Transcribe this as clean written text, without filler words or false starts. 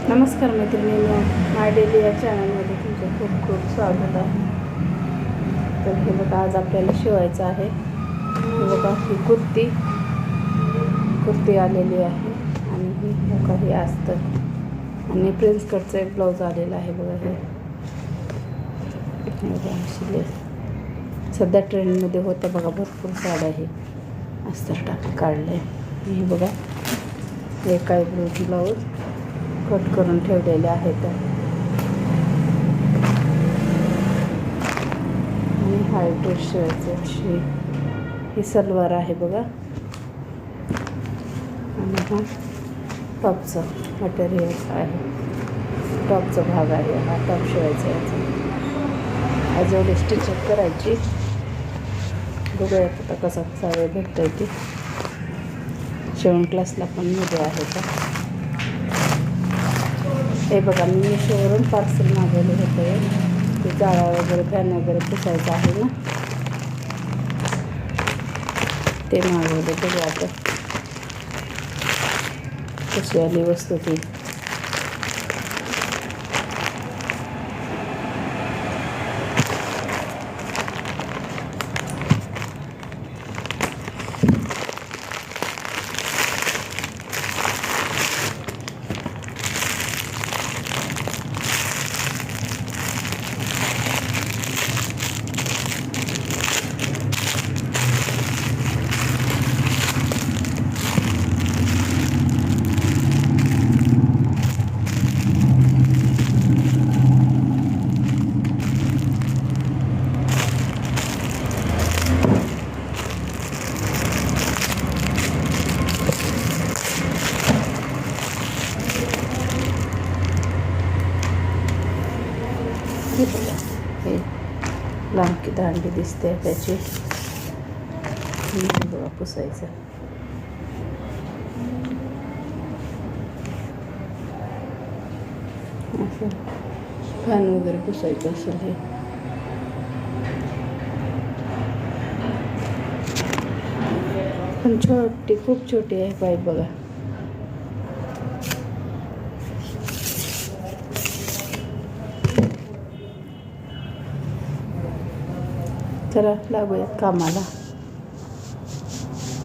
नमस्कार मैत्रिणींनो, माय डेली या चॅनलमध्ये तुमचं खूप खूप स्वागत आहे. तर हे बघा, आज आपल्याला शिवायचं आहे. हे बघा, ही कुर्ती आलेली आहे आणि ही बघा ही अस्तर आणि प्रिन्स कटचं एक ब्लाऊज आलेला आहे. बघा हे बघा शिले सध्या ट्रेंडमध्ये होतं बघा, भरपूर साड्या हे अस्तर काढले. हे बघा, हे काय ब्लाऊज कट करून ठेवलेले आहेत आणि हा ड्रेस शिवायची ही सलवार आहे बघा. आणि हा टॉपचं मटेरियल आहे, टॉपचा भाग आहे. हा टॉप शिवायचा याचा आजवळ स्टिचिंग करायची. बघूयात आता कसा वेळ भेटता येते. शिवण क्लासला पण मध्ये आहे का. हे बघा, मी मिशोवरून पार्सल मागवलं होतं. ते जाळा वगैरे फॅन वगैरे पुसायचं आहे ना, ते मागवलं. बघू आता कशी आली वस्तू ती. हे लांबकी दांडी दिसते त्याची. बघा पुसायचं. असं फॅन वगैरे पुसायचं असेल. हे पण छोटी, खूप छोटी आहे पाईप बघा. चला लागूयात कामाला.